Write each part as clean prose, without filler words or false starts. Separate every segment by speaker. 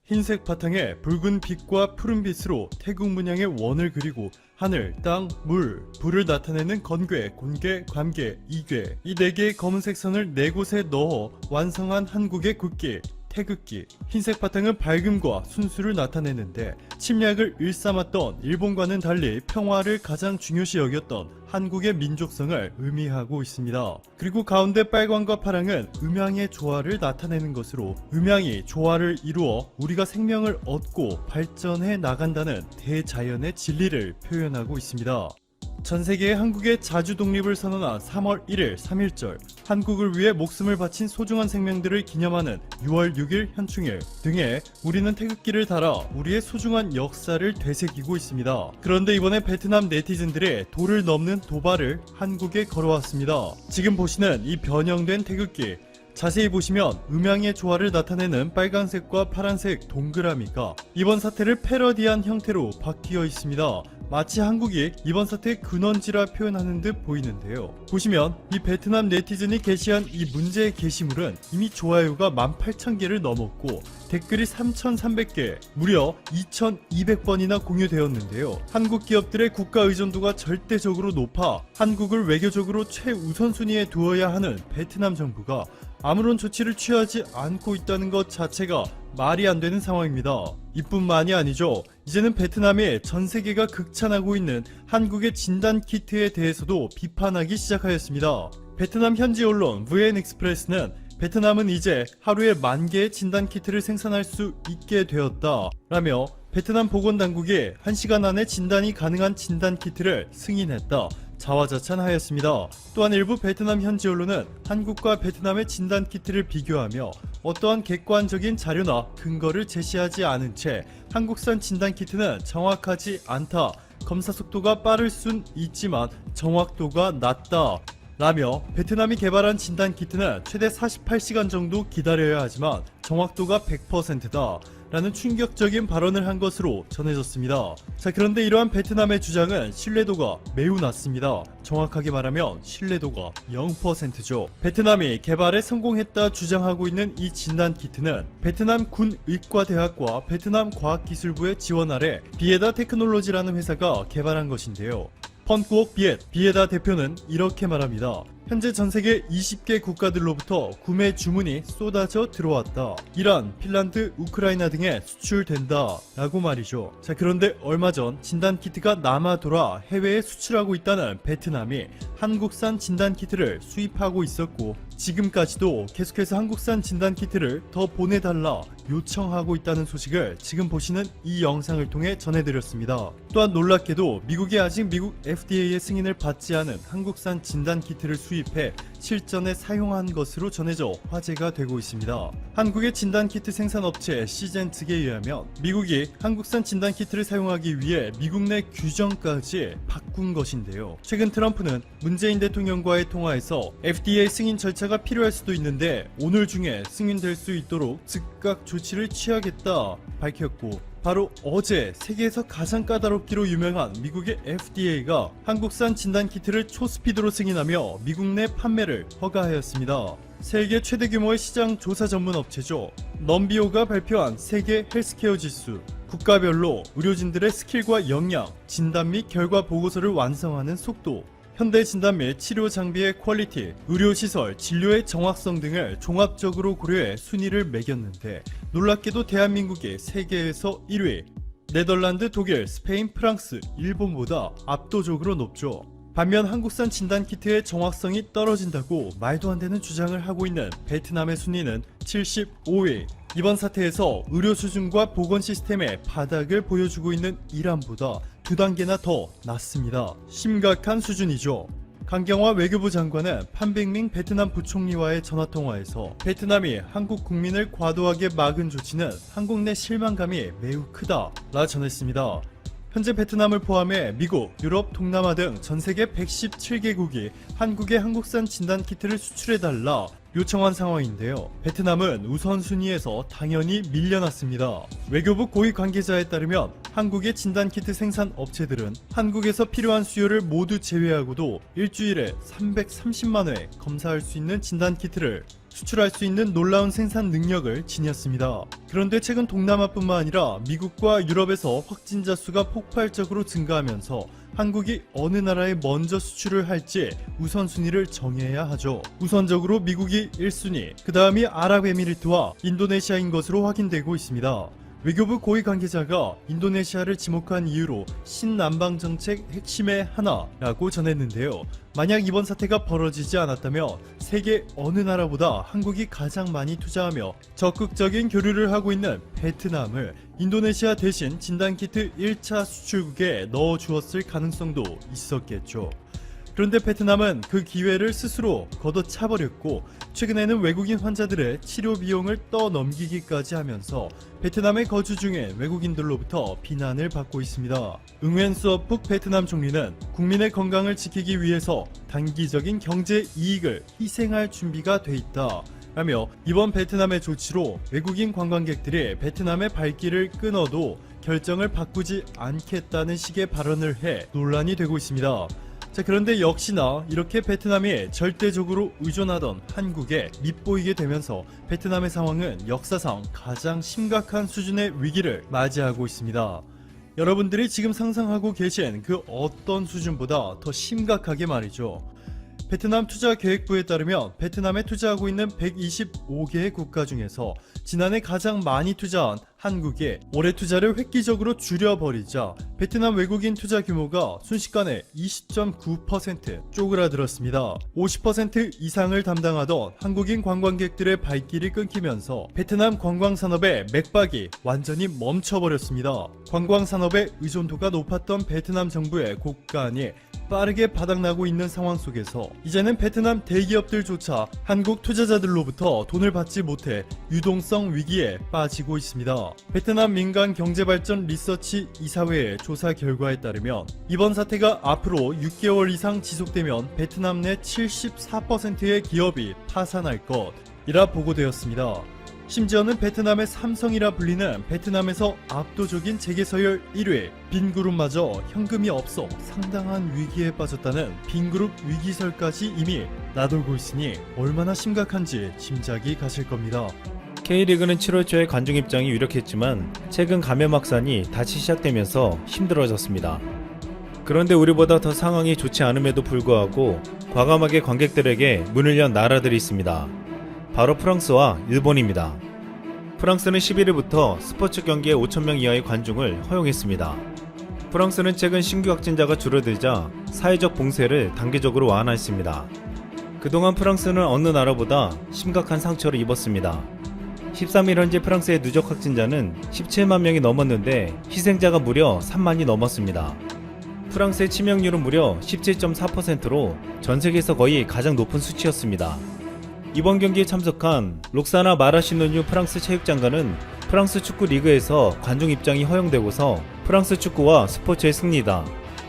Speaker 1: 흰색 바탕에 붉은 빛과 푸른 빛으로 태국 문양의 원을 그리고 하늘, 땅, 물, 불을 나타내는 건괴, 곤괴, 관괴, 이괴 이 4개의 검은색 선을 4곳에 넣어 완성한 한국의 국기 태극기. 흰색 바탕은 밝음과 순수를 나타내는데 침략을 일삼았던 일본과는 달리 평화를 가장 중요시 여겼던 한국의 민족성을 의미하고 있습니다. 그리고 가운데 빨강과 파랑은 음양의 조화를 나타내는 것으로 음양이 조화를 이루어 우리가 생명을 얻고 발전해 나간다는 대자연의 진리를 표현하고 있습니다. 전세계의 한국의 자주 독립을 선언한 3월 1일 3.1절, 한국을 위해 목숨을 바친 소중한 생명들을 기념하는 6월 6일 현충일 등에 우리는 태극기를 달아 우리의 소중한 역사를 되새기고 있습니다. 그런데 이번에 베트남 네티즌들의 도를 넘는 도발을 한국에 걸어왔습니다. 지금 보시는 이 변형된 태극기, 자세히 보시면 음양의 조화를 나타내는 빨간색과 파란색 동그라미가 이번 사태를 패러디한 형태로 바뀌어 있습니다. 마치 한국이 이번 사태의 근원지라 표현하는 듯 보이는데요. 보시면 이 베트남 네티즌이 게시한 이 문제의 게시물은 이미 좋아요가 18,000개를 넘었고 댓글이 3,300개, 무려 2,200번이나 공유되었는데요. 한국 기업들의 국가 의존도가 절대적으로 높아 한국을 외교적으로 최우선순위에 두어야 하는 베트남 정부가 아무런 조치를 취하지 않고 있다는 것 자체가 말이 안 되는 상황입니다. 이뿐만이 아니죠. 이제는 베트남이 전 세계가 극찬하고 있는 한국의 진단 키트에 대해서도 비판하기 시작하였습니다. 베트남 현지 언론 VN 익스프레스는 베트남은 이제 하루에 10,000개의 진단 키트를 생산할 수 있게 되었다 라며 베트남 보건당국이 1시간 안에 진단이 가능한 진단 키트를 승인했다 자화자찬하였습니다. 또한 일부 베트남 현지 언론은 한국과 베트남의 진단 키트를 비교하며 어떠한 객관적인 자료나 근거를 제시하지 않은 채 한국산 진단 키트는 정확하지 않다, 검사 속도가 빠를 순 있지만 정확도가 낮다 라며 베트남이 개발한 진단 키트는 최대 48시간 정도 기다려야 하지만 정확도가 100%다 라는 충격적인 발언을 한 것으로 전해졌습니다. 자, 그런데 이러한 베트남의 주장은 신뢰도가 매우 낮습니다. 정확하게 말하면 신뢰도가 0%죠. 베트남이 개발에 성공했다 주장하고 있는 이 진단 키트는 베트남 군의과대학과 베트남 과학기술부의 지원 아래 비에다 테크놀로지라는 회사가 개발한 것인데요. 펀꾸옥 비에다 대표는 이렇게 말합니다. 현재 전세계 20개 국가들로부터 구매 주문이 쏟아져 들어왔다. 이란, 핀란드, 우크라이나 등에 수출된다 라고 말이죠. 자, 그런데 얼마 전 진단키트가 남아돌아 해외에 수출하고 있다는 베트남이 한국산 진단키트를 수입하고 있었고 지금까지도 계속해서 한국산 진단키트를 더 보내달라 요청하고 있다는 소식을 지금 보시는 이 영상을 통해 전해드렸습니다. 또한 놀랍게도 미국이 아직 미국 FDA의 승인을 받지 않은 한국산 진단키트를 수입해 실전에 사용한 것으로 전해져 화제가 되고 있습니다. 한국의 진단키트 생산업체 시젠 측에 의하면 미국이 한국산 진단키트를 사용하기 위해 미국 내 규정까지 바꾼 것인데요. 최근 트럼프는 문재인 대통령과의 통화에서 FDA 승인 절차가 필요할 수도 있는데 오늘 중에 승인될 수 있도록 즉각 조치를 취하겠다 밝혔고 바로 어제 세계에서 가장 까다롭기로 유명한 미국의 FDA가 한국산 진단키트를 초스피드로 승인하며 미국 내 판매를 허가하였습니다. 세계 최대 규모의 시장 조사 전문 업체죠. 넘비오가 발표한 세계 헬스케어 지수, 국가별로 의료진들의 스킬과 역량, 진단 및 결과 보고서를 완성하는 속도, 현대 진단 및 치료 장비의 퀄리티, 의료시설, 진료의 정확성 등을 종합적으로 고려해 순위를 매겼는데 놀랍게도 대한민국이 세계에서 1위, 네덜란드, 독일, 스페인, 프랑스, 일본보다 압도적으로 높죠. 반면 한국산 진단키트의 정확성이 떨어진다고 말도 안 되는 주장을 하고 있는 베트남의 순위는 75위. 이번 사태에서 의료 수준과 보건 시스템의 바닥을 보여주고 있는 이란보다 2단계나 더 낮습니다. 심각한 수준이죠. 강경화 외교부 장관은 판백밍 베트남 부총리와의 전화통화에서 베트남이 한국 국민을 과도하게 막은 조치는 한국 내 실망감이 매우 크다 라 전했습니다. 현재 베트남을 포함해 미국, 유럽, 동남아 등 전세계 117개국이 한국에 한국산 진단키트를 수출해달라 요청한 상황인데요. 베트남은 우선순위에서 당연히 밀려났습니다. 외교부 고위 관계자에 따르면 한국의 진단키트 생산 업체들은 한국에서 필요한 수요를 모두 제외하고도 일주일에 330만 회 검사할 수 있는 진단키트를 수출할 수 있는 놀라운 생산 능력을 지녔습니다. 그런데 최근 동남아뿐만 아니라 미국과 유럽에서 확진자 수가 폭발적으로 증가하면서 한국이 어느 나라에 먼저 수출을 할지 우선순위를 정해야 하죠. 우선적으로 미국이 1순위, 그 다음이 아랍에미리트와 인도네시아인 것으로 확인되고 있습니다. 외교부 고위 관계자가 인도네시아를 지목한 이유로 신남방 정책 핵심의 하나라고 전했는데요. 만약 이번 사태가 벌어지지 않았다면 세계 어느 나라보다 한국이 가장 많이 투자하며 적극적인 교류를 하고 있는 베트남을 인도네시아 대신 진단키트 1차 수출국에 넣어 주었을 가능성도 있었겠죠. 그런데 베트남은 그 기회를 스스로 걷어차버렸고 최근에는 외국인 환자들의 치료 비용을 떠넘기기까지 하면서 베트남에 거주 중인 외국인들로부터 비난을 받고 있습니다. 응웬 수어푹 베트남 총리는 국민의 건강을 지키기 위해서 단기적인 경제 이익을 희생할 준비가 돼 있다 라며 이번 베트남의 조치로 외국인 관광객들이 베트남의 발길을 끊어도 결정을 바꾸지 않겠다는 식의 발언을 해 논란이 되고 있습니다. 자, 그런데 역시나 이렇게 베트남이 절대적으로 의존하던 한국에 밉보이게 되면서 베트남의 상황은 역사상 가장 심각한 수준의 위기를 맞이하고 있습니다. 여러분들이 지금 상상하고 계신 그 어떤 수준보다 더 심각하게 말이죠. 베트남 투자계획부에 따르면 베트남에 투자하고 있는 125개의 국가 중에서 지난해 가장 많이 투자한 한국에 올해 투자를 획기적으로 줄여버리자 베트남 외국인 투자 규모가 순식간에 20.9% 쪼그라들었습니다. 50% 이상을 담당하던 한국인 관광객들의 발길이 끊기면서 베트남 관광산업의 맥박이 완전히 멈춰버렸습니다. 관광산업의 의존도가 높았던 베트남 정부의 고간이 빠르게 바닥나고 있는 상황 속에서 이제는 베트남 대기업들조차 한국 투자자들로부터 돈을 받지 못해 유동성 위기에 빠지고 있습니다. 베트남 민간경제발전 리서치 이사회의 조사 결과에 따르면 이번 사태가 앞으로 6개월 이상 지속되면 베트남 내 74%의 기업이 파산할 것이라 보고되었습니다. 심지어는 베트남의 삼성이라 불리는 베트남에서 압도적인 재계서열 1위 빈그룹마저 현금이 없어 상당한 위기에 빠졌다는 빈그룹 위기설까지 이미 나돌고 있으니 얼마나 심각한지 짐작이 가실 겁니다.
Speaker 2: K리그는 7월 초에 관중 입장이 유력했지만 최근 감염 확산이 다시 시작되면서 힘들어졌습니다. 그런데 우리보다 더 상황이 좋지 않음에도 불구하고 과감하게 관객들에게 문을 연 나라들이 있습니다. 바로 프랑스와 일본입니다. 프랑스는 11일부터 스포츠 경기에 5,000명 이하의 관중을 허용했습니다. 프랑스는 최근 신규 확진자가 줄어들자 사회적 봉쇄를 단계적으로 완화했습니다. 그동안 프랑스는 어느 나라보다 심각한 상처를 입었습니다. 13일 현재 프랑스의 누적 확진자는 17만 명이 넘었는데 희생자가 무려 3만이 넘었습니다. 프랑스의 치명률은 무려 17.4%로 전 세계에서 거의 가장 높은 수치였습니다. 이번 경기에 참석한 록사나 마라시노뉴 프랑스 체육장관은 프랑스 축구 리그에서 관중 입장이 허용되고서 프랑스 축구와 스포츠의 승리다.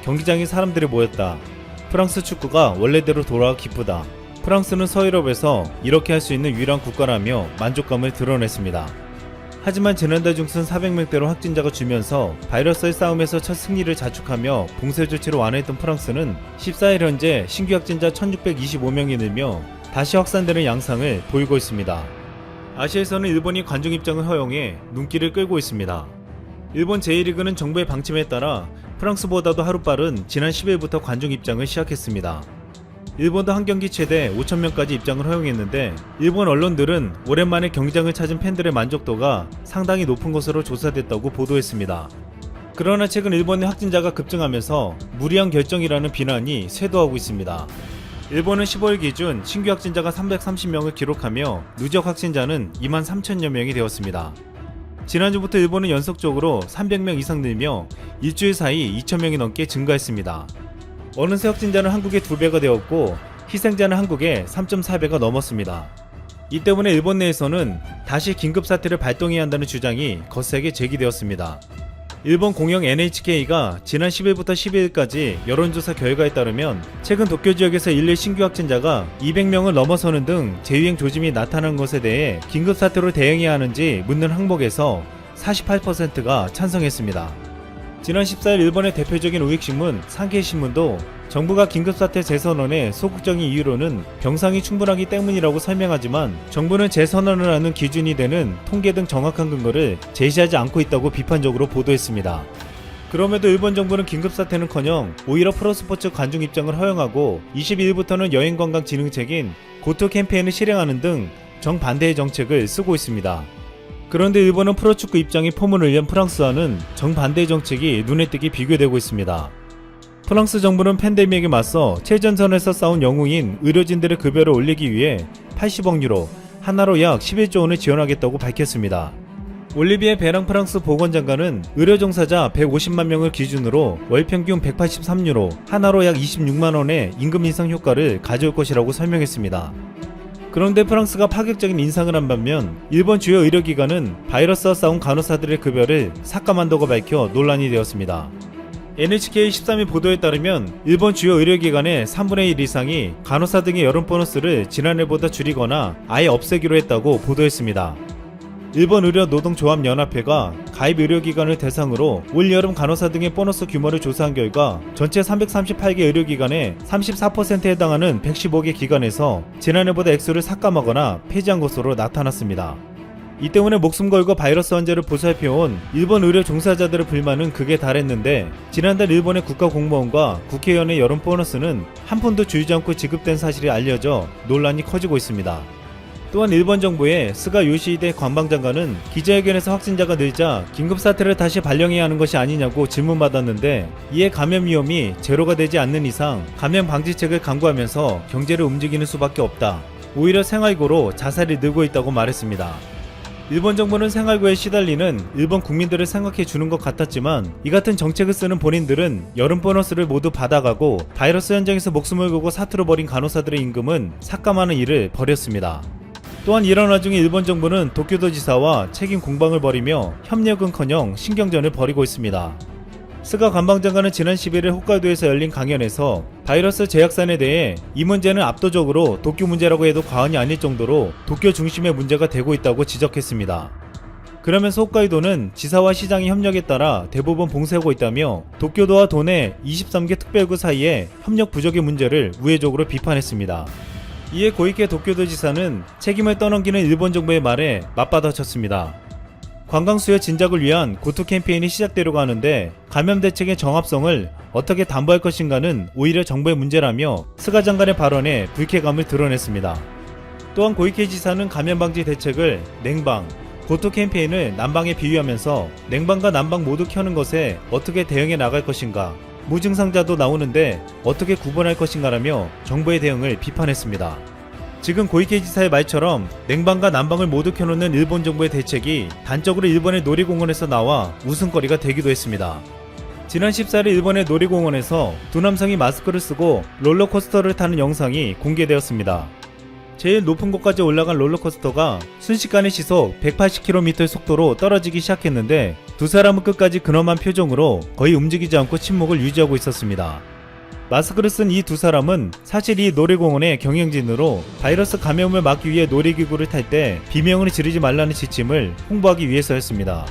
Speaker 2: 경기장에 사람들이 모였다. 프랑스 축구가 원래대로 돌아와 기쁘다. 프랑스는 서유럽에서 이렇게 할 수 있는 유일한 국가라며 만족감을 드러냈습니다. 하지만 지난달 중순 400명대로 확진자가 줄면서 바이러스의 싸움에서 첫 승리를 자축하며 봉쇄 조치를 완화했던 프랑스는 14일 현재 신규 확진자 1625명이 늘며 다시 확산되는 양상을 보이고 있습니다. 아시아에서는 일본이 관중 입장을 허용해 눈길을 끌고 있습니다. 일본 제1리그는 정부의 방침에 따라 프랑스보다도 하루 빠른 지난 10일부터 관중 입장을 시작했습니다. 일본도 한 경기 최대 5,000명까지 입장을 허용했는데 일본 언론들은 오랜만에 경기장을 찾은 팬들의 만족도가 상당히 높은 것으로 조사됐다고 보도했습니다. 그러나 최근 일본의 확진자가 급증하면서 무리한 결정이라는 비난이 쇄도하고 있습니다. 일본은 15일 기준 신규 확진자가 330명을 기록하며 누적 확진자는 23,000여 명이 되었습니다. 지난주부터 일본은 연속적으로 300명 이상 늘며 일주일 사이 2,000명이 넘게 증가했습니다. 어느새 확진자는 한국의 2배가 되었고 희생자는 한국의 3.4배가 넘었습니다. 이 때문에 일본 내에서는 다시 긴급사태를 발동해야 한다는 주장이 거세게 제기되었습니다. 일본 공영 NHK가 지난 10일부터 12일까지 여론조사 결과에 따르면 최근 도쿄 지역에서 일일 신규 확진자가 200명을 넘어서는 등 재유행 조짐이 나타난 것에 대해 긴급사태로 대응해야 하는지 묻는 항목에서 48%가 찬성했습니다. 지난 14일 일본의 대표적인 우익신문 산케이신문도 정부가 긴급사태 재선언의 소극적인 이유로는 병상이 충분하기 때문이라고 설명하지만 정부는 재선언을 하는 기준이 되는 통계 등 정확한 근거를 제시하지 않고 있다고 비판적으로 보도했습니다. 그럼에도 일본 정부는 긴급사태는커녕 오히려 프로스포츠 관중 입장을 허용하고 22일부터는 여행관광진흥책인 고토 캠페인을 실행하는 등 정반대의 정책을 쓰고 있습니다. 그런데 일본은 프로축구 입장이 포문을 연 프랑스와는 정반대의 정책이 눈에 띄게 비교되고 있습니다. 프랑스 정부는 팬데믹에 맞서 최전선에서 싸운 영웅인 의료진들의 급여를 올리기 위해 80억 유로, 하나로 약 11조 원을 지원하겠다고 밝혔습니다. 올리비에 베랑 프랑스 보건장관은 의료 종사자 150만 명을 기준으로 월 평균 183유로, 하나로 약 26만 원의 임금 인상 효과를 가져올 것이라고 설명했습니다. 그런데 프랑스가 파격적인 인상을 한 반면 일본 주요 의료기관은 바이러스와 싸운 간호사들의 급여를 삭감한다고 밝혀 논란이 되었습니다. NHK 13일 보도에 따르면 일본 주요 의료기관의 3분의 1 이상이 간호사 등의 여름 보너스를 지난해보다 줄이거나 아예 없애기로 했다고 보도했습니다. 일본 의료노동조합연합회가 가입 의료기관을 대상으로 올여름 간호사 등의 보너스 규모를 조사한 결과 전체 338개 의료기관의 34%에 해당하는 115개 기관에서 지난해보다 액수를 삭감하거나 폐지한 것으로 나타났습니다. 이 때문에 목숨 걸고 바이러스 환자를 보살펴온 일본 의료 종사자들의 불만은 극에 달했는데 지난달 일본의 국가공무원과 국회의원의 여름 보너스는 한 푼도 줄이지 않고 지급된 사실이 알려져 논란이 커지고 있습니다. 또한 일본 정부의 스가 요시히데 관방장관은 기자회견에서 확진자가 늘자 긴급사태를 다시 발령해야 하는 것이 아니냐고 질문받았는데 이에 감염 위험이 제로가 되지 않는 이상 감염 방지책을 강구하면서 경제를 움직이는 수밖에 없다. 오히려 생활고로 자살이 늘고 있다고 말했습니다. 일본 정부는 생활고에 시달리는 일본 국민들을 생각해 주는 것 같았지만 이 같은 정책을 쓰는 본인들은 여름 보너스를 모두 받아가고 바이러스 현장에서 목숨을 걸고 사투를 벌인 간호사들의 임금은 삭감하는 일을 벌였습니다. 또한 이런 와중에 일본 정부는 도쿄도지사와 책임 공방을 벌이며 협력은커녕 신경전을 벌이고 있습니다. 스가 관방장관은 지난 11일 홋카이도에서 열린 강연에서 바이러스 제약산에 대해 이 문제는 압도적으로 도쿄 문제라고 해도 과언이 아닐 정도로 도쿄 중심의 문제가 되고 있다고 지적했습니다. 그러면서 홋카이도는 지사와 시장의 협력에 따라 대부분 봉쇄하고 있다며 도쿄도와 도내 23개 특별구 사이에 협력 부족의 문제를 우회적으로 비판했습니다. 이에 고이케 도쿄도지사는 책임을 떠넘기는 일본 정부의 말에 맞받아쳤습니다. 관광 수요 진작을 위한 고토 캠페인이 시작되려고 하는데 감염 대책의 정합성을 어떻게 담보할 것인가는 오히려 정부의 문제라며 스가 장관의 발언에 불쾌감을 드러냈습니다. 또한 고이케 지사는 감염 방지 대책을 냉방, 고토 캠페인을 난방에 비유하면서 냉방과 난방 모두 켜는 것에 어떻게 대응해 나갈 것인가, 무증상자도 나오는데 어떻게 구분할 것인가라며 정부의 대응을 비판했습니다. 지금 고이케 지사의 말처럼 냉방과 난방을 모두 켜놓는 일본 정부의 대책이 단적으로 일본의 놀이공원에서 나와 웃음거리가 되기도 했습니다. 지난 14일 일본의 놀이공원에서 두 남성이 마스크를 쓰고 롤러코스터를 타는 영상이 공개되었습니다. 제일 높은 곳까지 올라간 롤러코스터가 순식간에 시속 180km 속도로 떨어지기 시작했는데 두 사람은 끝까지 근엄한 표정으로 거의 움직이지 않고 침묵을 유지하고 있었습니다. 마스크를 쓴 이 두 사람은 사실 이 놀이공원의 경영진으로 바이러스 감염을 막기 위해 놀이기구를 탈 때 비명을 지르지 말라는 지침을 홍보하기 위해서였습니다.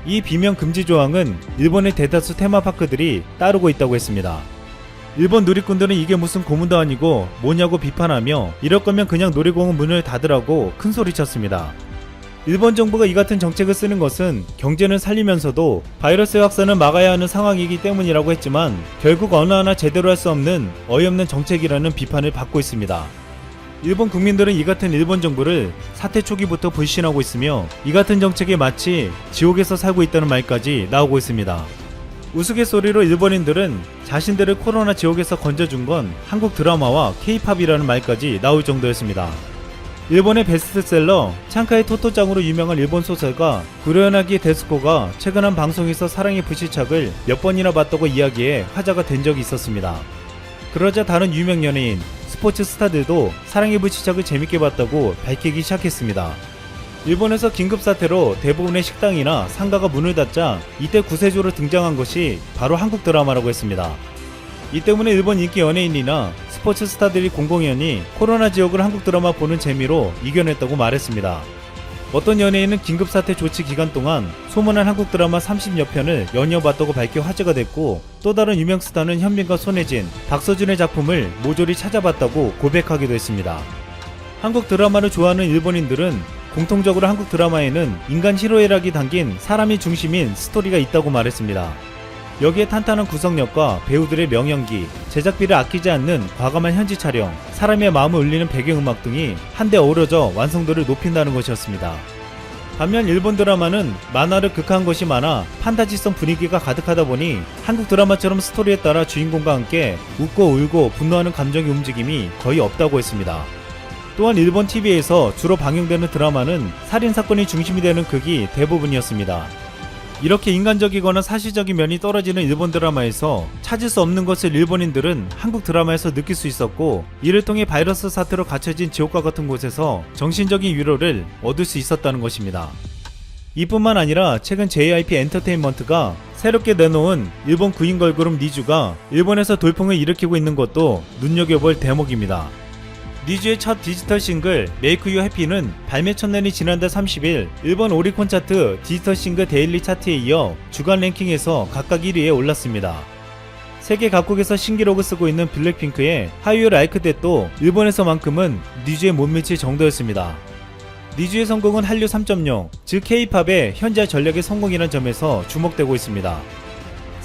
Speaker 2: 이 비명 금지 조항은 일본의 대다수 테마파크들이 따르고 있다고 했습니다. 일본 누리꾼들은 이게 무슨 고문도 아니고 뭐냐고 비판하며 이럴 거면 그냥 놀이공원 문을 닫으라고 큰소리쳤습니다. 일본 정부가 이 같은 정책을 쓰는 것은 경제는 살리면서도 바이러스 확산을 막아야 하는 상황이기 때문이라고 했지만 결국 어느 하나 제대로 할 수 없는 어이없는 정책이라는 비판을 받고 있습니다. 일본 국민들은 이 같은 일본 정부를 사태 초기부터 불신하고 있으며 이 같은 정책에 마치 지옥에서 살고 있다는 말까지 나오고 있습니다. 우스갯소리로 일본인들은 자신들을 코로나 지옥에서 건져준 건 한국 드라마와 K-팝이라는 말까지 나올 정도였습니다. 일본의 베스트셀러 창카이 토토짱으로 유명한 일본 소설가 구로야나기 데스코가 최근 한 방송에서 사랑의 불시착을 몇 번이나 봤다고 이야기해 화제가 된 적이 있었습니다. 그러자 다른 유명 연예인, 스포츠 스타들도 사랑의 불시착을 재밌게 봤다고 밝히기 시작했습니다. 일본에서 긴급사태로 대부분의 식당이나 상가가 문을 닫자 이때 구세주로 등장한 것이 바로 한국 드라마라고 했습니다. 이 때문에 일본 인기 연예인이나 스포츠 스타들이 공공연히 코로나 지옥을 한국 드라마 보는 재미로 이겨냈다고 말했습니다. 어떤 연예인은 긴급사태 조치 기간 동안 소문난 한국 드라마 30여 편을 연이어 봤다고 밝혀 화제가 됐고, 또 다른 유명 스타는 현빈과 손예진, 박서준의 작품을 모조리 찾아봤다고 고백하기도 했습니다. 한국 드라마를 좋아하는 일본인들은 공통적으로 한국 드라마에는 인간 희로애락이 담긴 사람이 중심인 스토리가 있다고 말했습니다. 여기에 탄탄한 구성력과 배우들의 명연기, 제작비를 아끼지 않는 과감한 현지 촬영, 사람의 마음을 울리는 배경음악 등이 한데 어우러져 완성도를 높인다는 것이었습니다. 반면 일본 드라마는 만화를 극화한 것이 많아 판타지성 분위기가 가득하다 보니 한국 드라마처럼 스토리에 따라 주인공과 함께 웃고 울고 분노하는 감정의 움직임이 거의 없다고 했습니다. 또한 일본 TV에서 주로 방영되는 드라마는 살인사건이 중심이 되는 극이 대부분이었습니다. 이렇게 인간적이거나 사실적인 면이 떨어지는 일본 드라마에서 찾을 수 없는 것을 일본인들은 한국 드라마에서 느낄 수 있었고, 이를 통해 바이러스 사태로 갇혀진 지옥과 같은 곳에서 정신적인 위로를 얻을 수 있었다는 것입니다. 이뿐만 아니라 최근 JYP 엔터테인먼트가 새롭게 내놓은 일본 9인 걸그룹 니쥬가 일본에서 돌풍을 일으키고 있는 것도 눈여겨볼 대목입니다. 니쥬의 첫 디지털 싱글 Make You Happy는 발매 첫날인 지난달 30일 일본 오리콘 차트 디지털 싱글 데일리 차트에 이어 주간 랭킹에서 각각 1위에 올랐습니다. 세계 각국에서 신기록을 쓰고 있는 블랙핑크의 How You Like That도 일본에서만큼은 니쥬에 못 미칠 정도였습니다. 니쥬의 성공은 한류 3.0, 즉 K-팝의 현지화 전략의 성공이라는 점에서 주목되고 있습니다.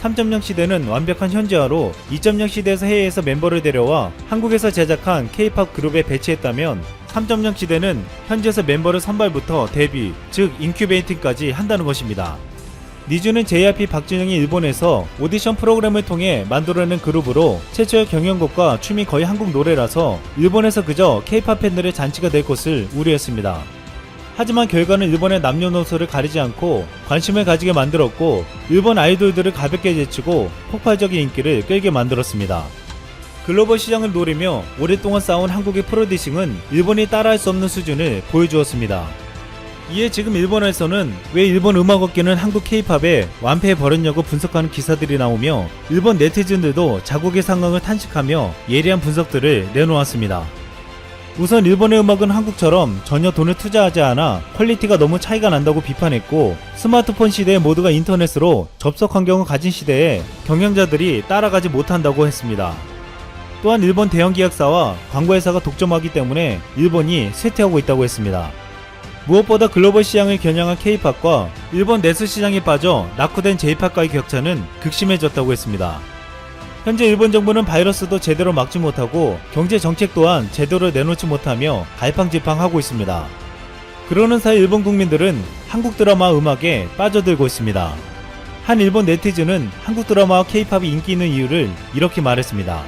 Speaker 2: 3.0 시대는 완벽한 현지화로 2.0 시대에서 해외에서 멤버를 데려와 한국에서 제작한 K-팝 그룹에 배치했다면, 3.0 시대는 현지에서 멤버를 선발부터 데뷔, 즉 인큐베이팅까지 한다는 것입니다. 니쥬는 JYP 박진영이 일본에서 오디션 프로그램을 통해 만들어낸 그룹으로 최초의 경연곡과 춤이 거의 한국 노래라서 일본에서 그저 K-팝 팬들의 잔치가 될 것을 우려했습니다. 하지만 결과는 일본의 남녀노소를 가리지 않고 관심을 가지게 만들었고, 일본 아이돌들을 가볍게 제치고 폭발적인 인기를 끌게 만들었습니다. 글로벌 시장을 노리며 오랫동안 쌓아온 한국의 프로듀싱은 일본이 따라할 수 없는 수준을 보여주었습니다. 이에 지금 일본에서는 왜 일본 음악업계는 한국 K-팝에 완패해버렸냐고 분석하는 기사들이 나오며, 일본 네티즌들도 자국의 상황을 탄식하며 예리한 분석들을 내놓았습니다. 우선 일본의 음악은 한국처럼 전혀 돈을 투자하지 않아 퀄리티가 너무 차이가 난다고 비판했고, 스마트폰 시대에 모두가 인터넷으로 접속 환경을 가진 시대에 경영자들이 따라가지 못한다고 했습니다. 또한 일본 대형 기획사와 광고회사가 독점하기 때문에 일본이 쇠퇴하고 있다고 했습니다. 무엇보다 글로벌 시장을 겨냥한 K-팝과 일본 내수 시장에 빠져 낙후된 J-팝과의 격차는 극심해졌다고 했습니다. 현재 일본 정부는 바이러스도 제대로 막지 못하고 경제 정책 또한 제대로 내놓지 못하며 갈팡질팡하고 있습니다. 그러는 사이 일본 국민들은 한국 드라마 음악에 빠져들고 있습니다. 한 일본 네티즌은 한국 드라마와 K-팝이 인기 있는 이유를 이렇게 말했습니다.